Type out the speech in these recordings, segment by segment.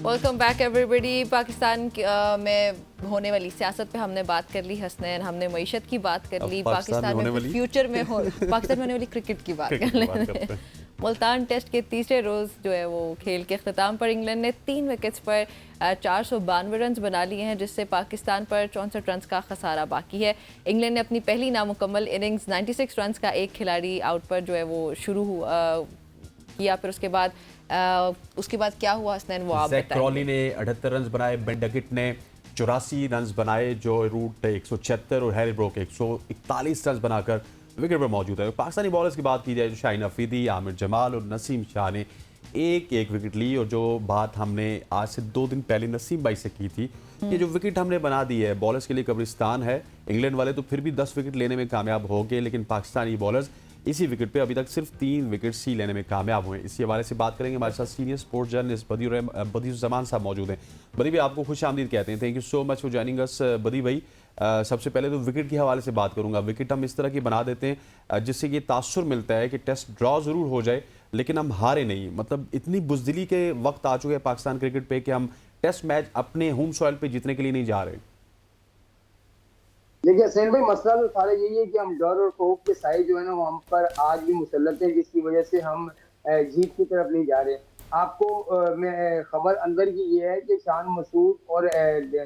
Welcome back everybody. Pakistan में होने वाली सियासत पे हमने बात कर ली हसनैन, हमने मईशत की बात कर ली, पाकिस्तान में फ्यूचर में पाकिस्तान में होने वाली क्रिकेट की बात कर लें। मुल्तान टेस्ट के तीसरे रोज़ जो है वो खेल के अख्ताम पर इंग्लैंड ने 3 विकेट्स पर 492 रन बना लिए हैं, जिससे पाकिस्तान पर 64 रन का खसारा बाकी है। इंग्लैंड ने अपनी पहली नामुकम्मल इनिंग्स 96 रन का एक खिलाड़ी आउट पर जो है वो शुरू किया। फिर उसके बाद क्या हुआ हसनैन, वो आप बताएं। क्रॉली ने 78 रन बनाए, बेन डकेट ने 84 रन बनाए, जो रूट 176 और हैरी ब्रोक 141 रन बनाकर विकेट पर मौजूद है। पाकिस्तानी बॉलर्स की बात की जाए तो शाहीन अफरीदी, आमिर जमाल और नसीम शाह ने एक एक विकेट ली। और जो बात हमने आज से 2 दिन पहले नसीम भाई से की थी कि जो विकेट हमने बना दी है, बॉलर्स के लिए कब्रिस्तान है। इंग्लैंड वाले तो फिर भी 10 विकेट लेने में कामयाब हो गए, लेकिन पाकिस्तानी बॉलर्स इसी विकेट पे अभी तक सिर्फ 3 विकेट्स ही लेने में कामयाब हुए। इसी हवाले से बात करेंगे। हमारे साथ सीनियर स्पोर्ट्स जर्नलिस्ट बदीउज़्ज़मान साहब मौजूद हैं। बदी भाई, आपको खुश आमदीद कहते हैं। Thank you so much for joining us. बदी भाई, सबसे पहले तो विकेट के हवाले से बात करूंगा। विकेट हम इस तरह की बना देते हैं जिससे ये तासुर मिलता है कि टेस्ट ड्रॉ ज़रूर हो जाए लेकिन हम हारे नहीं। मतलब इतनी बुज़दिली के वक्त आ चुके हैं पाकिस्तान क्रिकेट पे कि हम टेस्ट मैच अपने होम सॉइल पे जीतने के लिए नहीं जा रहे। देखिए हसैन भाई, मसला तो सारा यही है कि हम डर और खौफ के साए जो है ना वो हम पर आज भी मुसल्लत है, जिसकी वजह से हम जीत की तरफ नहीं जा रहे। आपको मैं खबर अंदर की ये है कि शान मसूद और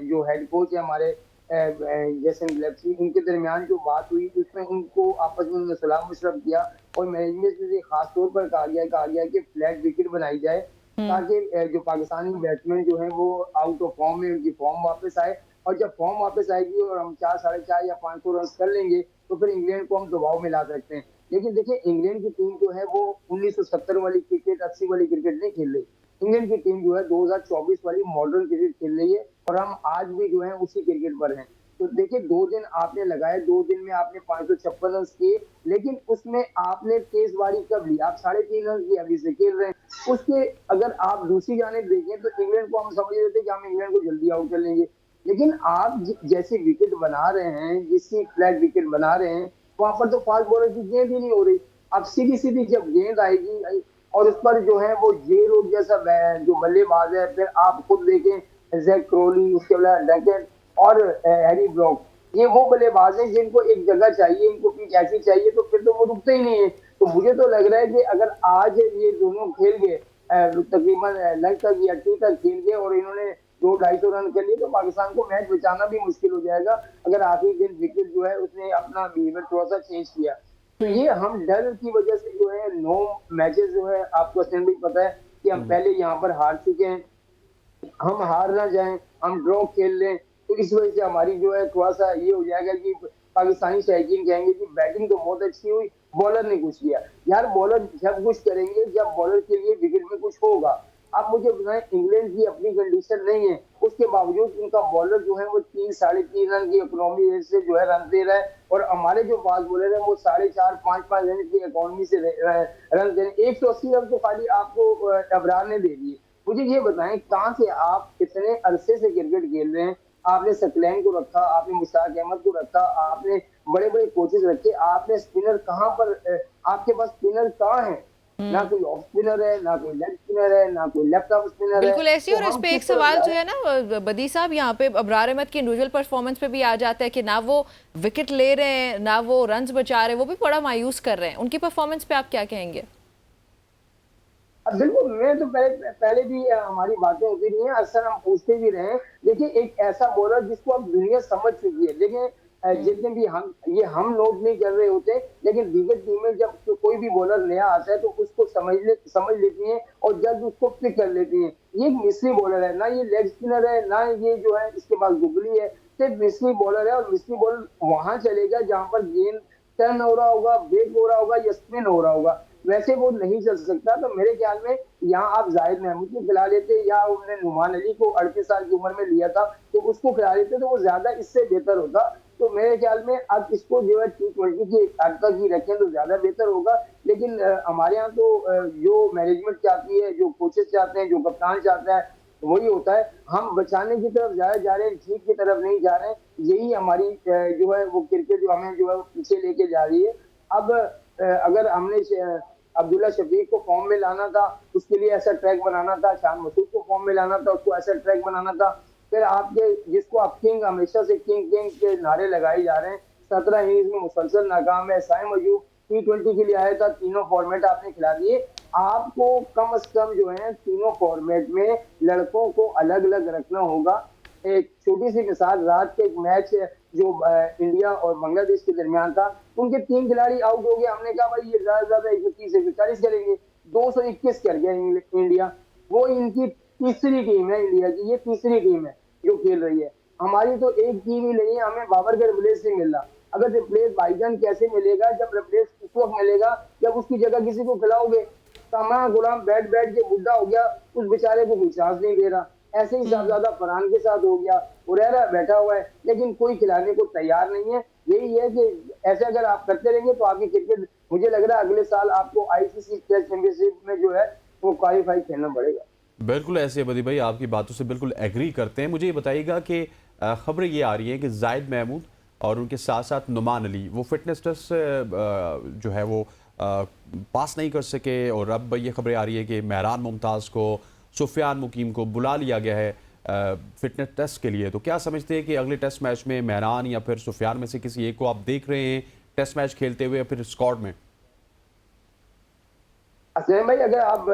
जो हेड कोच है हमारे जैसन गिलेस्पी, उनके दरमियान जो बात हुई उसमें उनको आपस में उन्होंने सलाम मशरफ किया और मैनेजमेंट से खास तौर पर कहा गया कि फ्लैट विकेट बनाई जाए ताकि जो पाकिस्तानी बैट्समैन जो है वो आउट ऑफ फॉर्म में उनकी फॉर्म वापस आए। और जब फॉर्म वापस आएगी और हम 4, 4.5 या 500 रन कर लेंगे तो फिर इंग्लैंड को हम दबाव में ला सकते हैं। लेकिन देखिए, इंग्लैंड की टीम जो है वो 1970 वाली क्रिकेट, 80 वाली क्रिकेट नहीं खेल रही। इंग्लैंड की टीम जो है 2024 वाली मॉडर्न क्रिकेट खेल रही है और हम आज भी जो है उसी क्रिकेट पर हैं। तो देखिए, 2 दिन आपने लगाए, 2 दिन में आपने 556 रन किए, लेकिन उसमें आपने तेजबारी कब ली? आप 3.5 रन की अभी से खेल रहे हैं। उसके अगर आप दूसरी जानिब देखें तो इंग्लैंड को हम समझ रहे थे कि हम इंग्लैंड को जल्दी आउट कर लेंगे, लेकिन आप जैसे विकेट बना रहे हैं, जिसकी फ्लैट विकेट बना रहे हैं, वहां पर तो फास्ट बॉलर की गेंद ही नहीं हो रही। अब सीधी सीधी जब गेंद आएगी और उस पर जो है वो जे रोड जैसा जो बल्लेबाज है, फिर आप खुद देखें जैक क्रॉली, उसके बाद डकेट और हैरी ब्रोक, ये वो बल्लेबाज हैं जिनको एक जगह चाहिए, इनको पिच ऐसी चाहिए, तो फिर तो वो रुकते ही नहीं है। तो मुझे तो लग रहा है कि अगर आज ये दोनों खेल गए, तकरीबन लगभग या 80 तक खेल गए और इन्होंने 200-250 रन कर लिए, तो पाकिस्तान को मैच बचाना भी मुश्किल हो जाएगा अगर आखिरी दिन विकेट जो है उसने अपना बिहेवियर थोड़ा सा चेंज किया। तो ये हम डर की वजह से जो है 9 मैचेस जो है, आपको भी पता है कि हम पहले यहाँ पर हार चुके हैं, हम हार ना जाएं, हम ड्रॉ खेल लें, तो इस वजह से हमारी जो है थोड़ा सा ये हो जाएगा कि पाकिस्तानी शौकीन कहेंगे कि बैटिंग तो बहुत अच्छी हुई, बॉलर ने कुछ किया। यार, बॉलर जब कुछ करेंगे जब बॉलर के लिए विकेट में कुछ होगा। आप मुझे बताएं, इंग्लैंड की अपनी कंडीशन नहीं है, उसके बावजूद उनका बॉलर जो है वो 3, 3.5 रन की इकोनॉमी रेट से जो है रन दे रहा है, और हमारे जो फास्ट बॉलर है वो 4.5, 5 रन की इकोनॉमी से रन दे रहे हैं। 180 रन तो खाली आपको अबरार ने दे दिए। मुझे ये बताएं, कहां से आप इतने अरसे से क्रिकेट खेल रहे हैं? आपने सकलैन को रखा, आपने मुश्ताक अहमद को रखा, आपने बड़े बड़े कोचेस रखे, आपने स्पिनर कहां पर, आपके पास स्पिनर कहां है? ना कोई ऑफ स्पिनर है, ना कोई लेग स्पिनर है, ना कोई लेफ्ट आर्म स्पिनर है। बिल्कुल ऐसी। और इस पे एक सवाल जो है ना बदी साहब, यहाँ पे अबरार अहमद की इंडिविजुअल परफॉर्मेंस पे भी आ जाता है कि ना वो विकेट ले रहे हैं, ना वो रन्स बचा रहे हैं, वो भी बड़ा मायूस कर रहे हैं। उनकी परफॉर्मेंस पे आप क्या कहेंगे? बिल्कुल, मैं तो पहले भी हमारी बातें होती रही हैं, अक्सर हम पूछते भी रहे। देखिए, एक ऐसा बॉलर जिसको अब दुनिया समझ चुकी है। देखिए, जितने भी हम लोग नहीं कर रहे होते, लेकिन दीगर टीमें जब कोई भी बॉलर नया आता है तो उसको समझ लेती हैं और जल्द उसको पिक कर लेती हैं। ये एक मिस्ट्री बॉलर है, ना ये लेग स्पिनर है, ना ये जो है इसके पास गुगली है, सिर्फ मिस्ट्री बॉलर है। और मिस्ट्री बॉलर वहां चलेगा जहां पर गेंद टर्न हो रहा होगा, ब्रेक हो रहा होगा या स्पिन हो रहा होगा, वैसे वो नहीं चल सकता। तो मेरे ख्याल में यहाँ आप जाहिद महमूद को खिला लेते, या उन्होंने नुमान अली को 38 साल की उम्र में लिया था तो उसको खिला लेते, तो वो ज्यादा इससे बेहतर होता। तो मेरे ख्याल में अब इसको जो है T20 की हद तक ही रखें तो ज्यादा बेहतर होगा। लेकिन हमारे यहाँ तो जो मैनेजमेंट चाहती है, जो कोचेस चाहते हैं, जो कप्तान चाहता है, वही होता है। हम बचाने की तरफ जा रहे हैं, जीत की तरफ नहीं जा रहे हैं। यही हमारी जो है वो क्रिकेट जो हमें जो है पीछे लेके जा रही है। अब अगर हमने अब्दुल्ला शफीक को फॉर्म में लाना था, उसके लिए ऐसा ट्रैक बनाना था, शान मसूद को फॉर्म में लाना था, उसको ऐसा ट्रैक बनाना था। फिर आपके जिसको आप किंग हमेशा से किंग किंग के नारे लगाए जा रहे हैं, 17 इनिंग्स में मुसलसल नाकाम है। साइम अयूब T20 के लिए आया था, तीनों फॉर्मेट आपने खिला दिए। आपको कम से कम जो है तीनों फॉर्मेट में लड़कों को अलग अलग रखना होगा। एक छोटी सी मिसाल, रात के एक मैच जो इंडिया और बांग्लादेश के दरमियान था, उनके 3 खिलाड़ी आउट हो गए। हमने कहा भाई ये ज्यादा से ज्यादा 130 से 140 करेंगे, 221 कर गया इंडिया। वो इनकी तीसरी टीम है, इंडिया की ये तीसरी टीम है जो खेल रही है। हमारी तो एक टीम ही नहीं है, हमें बाबर का रिप्लेस नहीं मिल रहा। अगर रिप्लेस भाईजान कैसे मिलेगा, जब रिप्लेस उस वक्त मिलेगा जब उसकी जगह किसी को खिलाओगे। तमाम गुलाम बैठ बैठ के बुढ़ा हो गया, उस बेचारे को कोई चांस नहीं दे रहा। ऐसे ही साहबजादा फरहान के साथ हो गया, हुरैरा बैठा हुआ है लेकिन कोई खिलाने को तैयार नहीं है। यही है कि ऐसे अगर आप करते रहेंगे तो आपकी क्रिकेट, मुझे लग रहा है अगले साल आपको आईसीसी टेस्ट चैंपियनशिप में जो है वो क्वालिफाई खेलना पड़ेगा। बिल्कुल ऐसे बदी भाई, आपकी बातों से बिल्कुल एग्री करते हैं। मुझे ये बताइएगा कि खबरें ये आ रही हैं कि जाहिद महमूद और उनके साथ साथ नुमान अली वो फिटनेस टेस्ट जो है वो पास नहीं कर सके, और अब ये खबरें आ रही है कि महरान मुमताज़ को, सुफियान मुकीम को बुला लिया गया है फिटनेस टेस्ट के लिए। तो क्या समझते हैं कि अगले टेस्ट मैच में महरान या फिर सुफियान में से किसी एक को आप देख रहे हैं टेस्ट मैच खेलते हुए या फिर स्क्वाड में? असलम भाई, अगर आप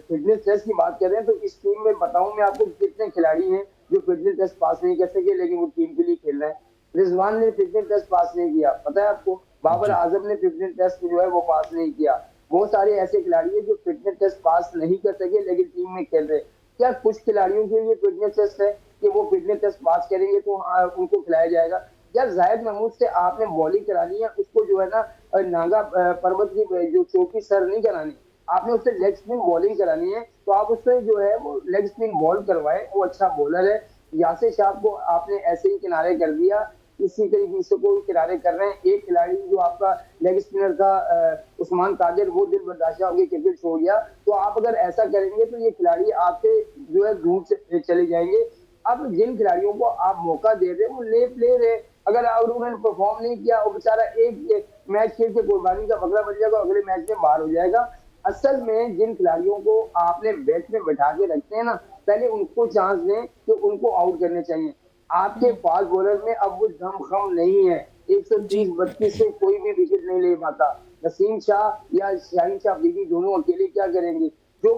फिटनेस टेस्ट की बात कर रहे हैं तो इस टीम में बताऊं मैं आपको कितने खिलाड़ी हैं जो फिटनेस टेस्ट पास नहीं कर सके लेकिन वो टीम के लिए खेल रहे हैं। रिजवान ने फिटनेस टेस्ट पास नहीं किया, पता है आपको। बाबर आजम ने फिटनेस टेस्ट जो है वो पास नहीं किया। बहुत सारे ऐसे खिलाड़ी हैं जो फिटनेस टेस्ट पास नहीं कर सके लेकिन टीम में खेल रहे। क्या कुछ खिलाड़ियों के लिए फिटनेस टेस्ट है कि वो फिटनेस टेस्ट पास करेंगे तो उनको खिलाया जाएगा? यार जाहिद महमूद से आपने बॉलिंग करानी है, उसको जो है ना नागा पर्वत की जो चोटी सर नहीं करानी, आपने उससे लेग स्पिन बॉलिंग करानी है तो आप उससे जो है वो लेग स्पिन बॉल करवाए। वो अच्छा बॉलर है। यासिर शाह को आपने ऐसे ही किनारे कर दिया, इसी तरीके से कोई किनारे कर रहे हैं। एक खिलाड़ी जो आपका लेग स्पिनर था उस्मान कादिर, वो दिल बर्दाश्त होकर क्रिकेट छोड़ गया। तो आप अगर ऐसा करेंगे तो ये खिलाड़ी आपसे जो है दूर से चले जाएंगे। अब जिन खिलाड़ियों को आप मौका दे रहे हैं वो ले प्लेयर है, अगर उन्होंने परफॉर्म नहीं किया और बेचारा एक मैच खेल के कुर्बानी का बकरा बन जाएगा, अगले मैच में बाहर हो जाएगा। असल में जिन खिलाड़ियों को आपने बेंच में बैठा के रखते हैं ना, पहले उनको चांस दें कि उनको आउट करने चाहिए। आपके फास्ट बॉलर में अब वो दमखम नहीं है, 130-32 से कोई भी विकेट नहीं ले पाता। नसीम शाह या शाहीन शाह अफरीदी दोनों अकेले क्या करेंगे? जो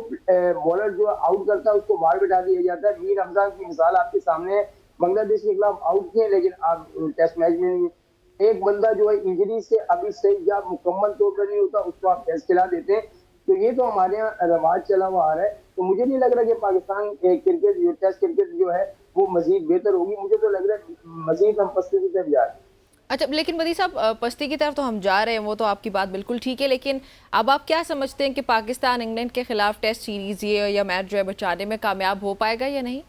बॉलर जो आउट करता है उसको बाहर बिठा दिया जाता है। मीर रमजान की मिसाल आपके सामने है, बांग्लादेश के खिलाफ आउट किए लेकिन आप टेस्ट मैच में नहीं है। एक बंदा जो है इंजरी से अभी सही या मुकम्मल तौर पर नहीं होता, उसको आप टेस्ट खिला देते हैं। तो ये तो हमारे यहाँ रवाज चला हुआ आ रहा है। तो मुझे नहीं लग रहा कि पाकिस्तान क्रिकेट जो टेस्ट क्रिकेट जो है वो मजीद बेहतर होगी। मुझे तो लग रहा है मजीद हम पस्ती की तरफ जा रहे हैं। अच्छा, लेकिन बदी साहब पस्ती की तरफ तो हम जा रहे हैं, वो तो आपकी बात बिल्कुल ठीक है, लेकिन अब आप क्या समझते हैं कि पाकिस्तान इंग्लैंड के खिलाफ टेस्ट सीरीज ये या मैच जो है बचाने में कामयाब हो पाएगा या नहीं?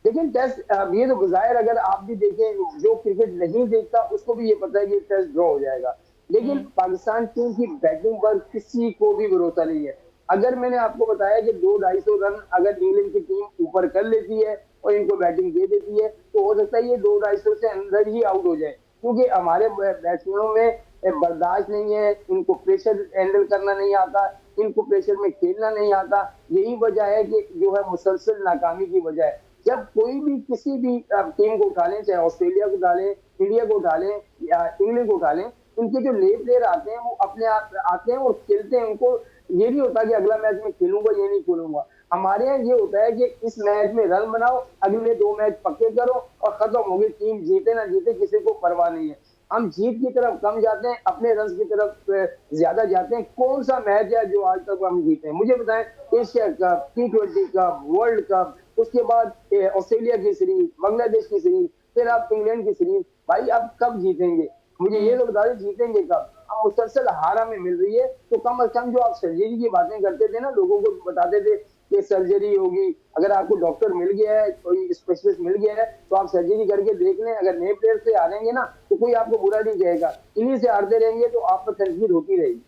लेकिन टेस्ट ये तो गुजायर, अगर आप भी देखें जो क्रिकेट नहीं देखता उसको भी ये पता है कि टेस्ट ड्रॉ हो जाएगा। लेकिन पाकिस्तान टीम की बैटिंग पर किसी को भी भरोसा नहीं है। अगर मैंने आपको बताया कि 200-250 रन अगर इंग्लैंड की टीम ऊपर कर लेती है और इनको बैटिंग दे देती है तो हो सकता है ये 200-250 से अंदर ही आउट हो जाए, क्योंकि हमारे बैट्समैनों में बर्दाश्त नहीं है, इनको प्रेशर हैंडल करना नहीं आता, इनको प्रेशर में खेलना नहीं आता। यही वजह है कि जो है मुसलसल नाकामी की वजह है। जब कोई भी किसी भी टीम को उठा लें, चाहे ऑस्ट्रेलिया को उठा लें, इंडिया को उठा लें या इंग्लैंड को उठा लें, उनके जो नए प्लेयर आते हैं वो अपने आप आते हैं और खेलते हैं। उनको ये नहीं होता कि अगला मैच में खेलूंगा ये नहीं खेलूंगा। हमारे यहाँ ये होता है कि इस मैच में रन बनाओ, अगले 2 मैच पक्के करो और खत्म हो गई। टीम जीते ना जीते किसी को परवाह नहीं है। हम जीत की तरफ कम जाते हैं, अपने रन की तरफ ज्यादा जाते हैं। कौन सा मैच है जो आज तक हम जीते हैं? मुझे बताएं। Asia cup, T20 cup, world cup, उसके बाद ऑस्ट्रेलिया की सीरीज, बांग्लादेश की सीरीज, फिर आप इंग्लैंड की सीरीज। भाई आप कब जीतेंगे? मुझे ये तो बता दें, जीतेंगे कब? अब मुसलसल हार हमें मिल रही है तो कम से कम जो आप सर्जरी की बातें करते थे ना, लोगों को बताते थे कि सर्जरी होगी, अगर आपको डॉक्टर मिल गया है, कोई स्पेशलिस्ट मिल गया है तो आप सर्जरी करके देख लें। अगर नए प्लेयर से हारेंगे ना तो कोई आपको बुरा नहीं कहेगा, इन्हीं से हारते रहेंगे तो आप पर तनकीद होती रहेगी।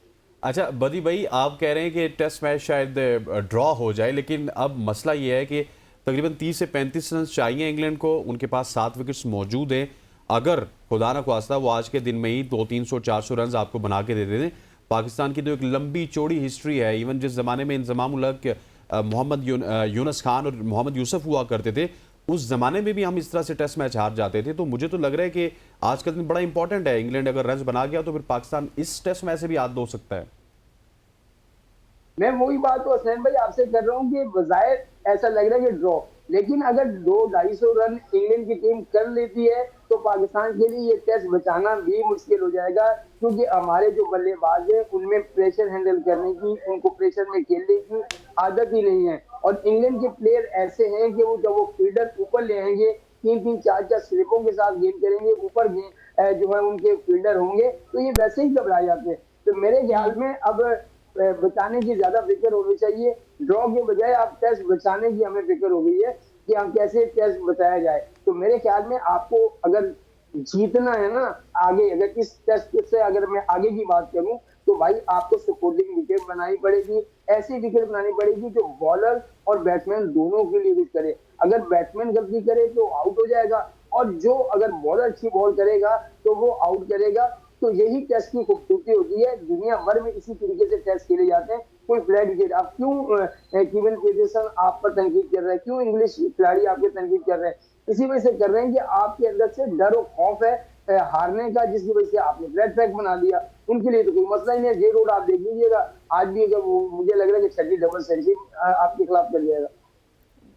अच्छा बदी भाई, आप कह रहे हैं कि टेस्ट मैच शायद ड्रॉ हो जाए, लेकिन अब मसला ये है कि तकरीबन 30 से 35 रन चाहिए इंग्लैंड को। उनके पास 7 विकेट्स मौजूद हैं। अगर खुदा न ख्वास्ता वो आज के दिन में ही 200-300-400 रन आपको बना के दे दें, पाकिस्तान की तो एक लंबी चौड़ी हिस्ट्री है। इवन जिस ज़माने में इंज़माम उल हक मोहम्मद यूनुस खान और मोहम्मद यूसुफ हुआ करते थे, उस ज़माने में भी हम इस तरह से टेस्ट मैच हार जाते थे। तो मुझे तो लग रहा है कि आज का दिन बड़ा इंपॉर्टेंट है। इंग्लैंड अगर रन बना गया तो फिर पाकिस्तान इस टेस्ट मैच से भी हाथ धो सकता है। मैं वही बात तो हसनैन भाई आपसे कर रहा हूँ कि बजाय ऐसा लग रहा है कि ड्रॉ, लेकिन अगर 200-250 रन इंग्लैंड की टीम कर लेती है तो पाकिस्तान के लिए ये टेस्ट बचाना भी मुश्किल हो जाएगा, क्योंकि हमारे जो बल्लेबाज हैं उनमें प्रेशर हैंडल करने की, उनको प्रेशर में खेलने की आदत ही नहीं है। और इंग्लैंड के प्लेयर ऐसे हैं कि वो जब वो फील्डर ऊपर ले आएंगे, 3-3 4-4 स्लिपों के साथ गेंद करेंगे, ऊपर जो है उनके फील्डर होंगे तो ये वैसे ही घबरा जाते हैं। तो मेरे ख्याल में अब बचाने की ज्यादा फिक्र होनी चाहिए, ड्रॉ के बजाय आप टेस्ट बचाने की हमें फिक्र हो गई है कि हम कैसे टेस्ट बचाया जाए। तो मेरे ख्याल में आपको अगर जीतना है ना आगे, अगर इस टेस्ट से अगर मैं आगे की बात करूं तो भाई आपको सपोर्टिंग विकेट बनानी पड़ेगी, ऐसी विकेट बनानी पड़ेगी जो बॉलर और बैट्समैन दोनों के लिए कुछ करे। अगर बैट्समैन गलती करे तो आउट हो जाएगा, और जो अगर बॉलर अच्छी बॉल करेगा तो वो आउट करेगा। तो यही टेस्ट की खूबसूरती होती है, दुनिया भर में इसी तरीके से टेस्ट खेले जाते हैं। कोई फ्लैट विकेट, आप क्यों कीवन पीटरसन आप पर तनकीद कर रहे हैं, क्यों इंग्लिश खिलाड़ी आपके तनकीद कर रहे हैं? इसी वजह से कर रहे हैं कि आपके अंदर से डर और खौफ है हारने का, जिसकी वजह से आपने फ्लैट ट्रैक बना दिया। उनके लिए तो कोई मसला ही नहीं है। जे रोड आप देख लीजिएगा, आज भी अगर मुझे लग रहा है कि छठी डबल सेंचुरी आपके खिलाफ कर जाएगा।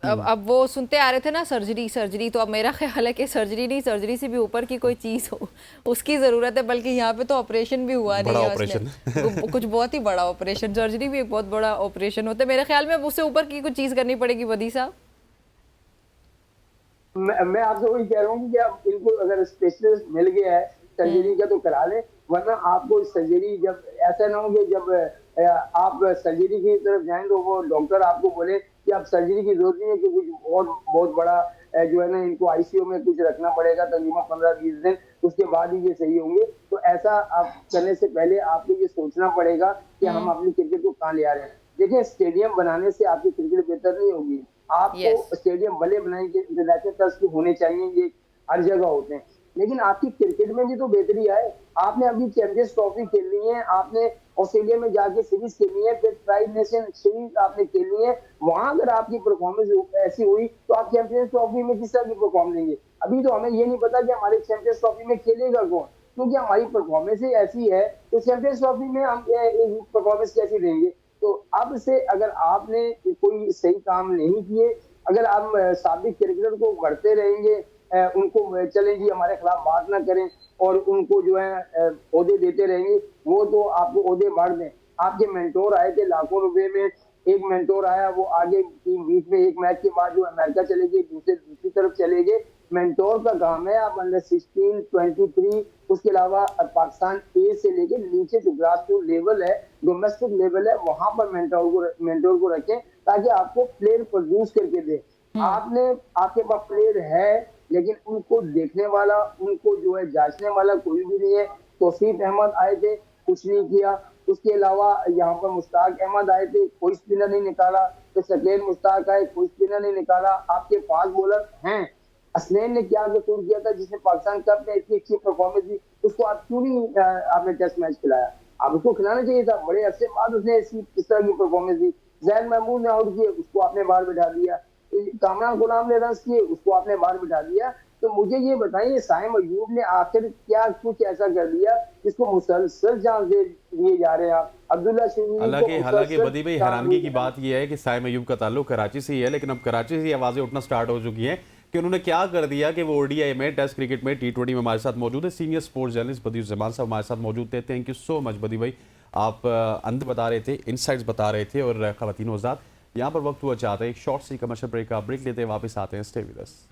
अब वो सुनते आ रहे थे ना सर्जरी, तो अब मेरा ख्याल है कि सर्जरी नहीं, सर्जरी से भी ऊपर की कोई चीज़ हो उसकी ज़रूरत है। बल्कि यहाँ पे तो ऑपरेशन भी हुआ नहीं है, ऑपरेशन कुछ बहुत ही बड़ा ऑपरेशन, सर्जरी भी एक बहुत बड़ा ऑपरेशन होता है। मेरे ख्याल में अब उससे ऊपर की कुछ चीज़ करनी पड़ेगी वदी साहब। मैं आपसे वही कह रहा हूँ कि आप इनको अगर स्पेशलिस्ट मिल गया है सर्जरी का तो करा लें, वरना आपको सर्जरी जब ऐसा ना हो कि जब आप सर्जरी की तरफ जाएं तो वो डॉक्टर आपको बोले कि आप सर्जरी की जरूरत नहीं है, कि कुछ और बहुत बड़ा जो है ना इनको आईसीयू में कुछ रखना पड़ेगा तकरीबन 15-20 दिन, उसके बाद ही ये सही होंगे। तो ऐसा आप करने से पहले आपको ये सोचना पड़ेगा कि हम अपनी क्रिकेट को कहाँ ले आ रहे हैं। देखिए, स्टेडियम बनाने से आपकी क्रिकेट बेहतर नहीं होगी। आपको स्टेडियम भले बनाएंगे, इंटरनेशनल टर्फ होने चाहिए, ये हर जगह होते हैं, लेकिन आपकी क्रिकेट में भी तो बेहतरी आए। आपने अभी चैंपियंस ट्रॉफी खेलनी है, आपने ऑस्ट्रेलिया में जाके सीरीज खेलनी है, फिर ट्राई नेशन सीरीज आपने खेलनी है, वहां अगर आपकी परफॉर्मेंस ऐसी हुई तो आप चैंपियंस ट्रॉफी में किस तरह की परफॉर्म देंगे? अभी तो हमें ये नहीं पता कि हमारे चैंपियंस ट्रॉफी में खेलेगा कौन, क्योंकि हमारी परफॉर्मेंस ही ऐसी है। तो चैंपियंस ट्रॉफी में हम परफॉर्मेंस कैसी देंगे? तो अब से अगर आपने कोई सही काम नहीं किए, अगर हम साबिक क्रिकेटर को बढ़ते रहेंगे, उनको चलें जी हमारे खिलाफ बात ना करें और उनको जो है ओहदे देते रहेंगे, वो तो आपको ओहदे बढ़ दें। आपके मेंटोर आए थे लाखों रुपए में, एक मेंटोर आया, वो आगे बीच में एक मैच के बाद जो अमेरिका चले गए, दूसरी तरफ चले गए। मेंटोर का काम है आप अंडर 16, 23, उसके अलावा पाकिस्तान ए से लेके नीचे जो ग्रास रूट लेवल है, डोमेस्टिक लेवल है, वहां पर मेंटोर को रखें ताकि आपको प्लेयर प्रोड्यूस करके दे। आपने आपके पास प्लेयर है लेकिन उनको देखने वाला, उनको जो है जांचने वाला कोई भी नहीं है। तौसीफ अहमद आए थे, कुछ नहीं किया। उसके अलावा यहाँ पर मुश्ताक अहमद आए थे, कोई स्पिनर नहीं निकाला। तो शकील मुश्ताक आए, कोई स्पिनर नहीं निकाला। आपके फास्ट बॉलर हैं, असलैन ने क्या कसूर किया था जिसने पाकिस्तान कप में इतनी अच्छी परफॉर्मेंस दी, उसको आप क्यों नहीं आपने टेस्ट मैच खिलाया? आप उसको खिलाना चाहिए था, बड़े अरसे बाद उसने इस तरह की परफॉर्मेंस दी। जैन महमूद ने आउट किए, उसको आपने बाहर बिठा दिया। कामरान गुलाम ने रन किए, उसको आपने बाहर बिठा दिया। तो मुझे ये बताइए, साइम अयूब ने आखिर क्या कुछ ऐसा कर दिया जिसको मुसलसल चांस दिए जा रहे हैं आप? अब्दुल्ला शहीद। हालांकि बदी भाई, हैरानगी की बात यह है कि साइम अयूब का ताल्लुक कराची से ही है, लेकिन अब कराची से आवाजें उठना स्टार्ट हो चुकी हैं कि उन्होंने क्या कर दिया कि वो ओडीआई में, टेस्ट क्रिकेट में, T20 में हमारे साथ मौजूद है। सीनियर स्पोर्ट्स जर्नलिस्ट बदी जमान साहब हमारे साथ मौजूद थे। थैंक यू सो मच बदी भाई, आप अंदर बता रहे थे, इनसाइट्स बता रहे थे। और ख़वातीन व हज़रात, यहाँ पर वक्त हुआ चाहता है एक शॉर्ट सी कमर्शियल ब्रेक का। ब्रेक लेते हैं, वापस आते हैं। Stay with us.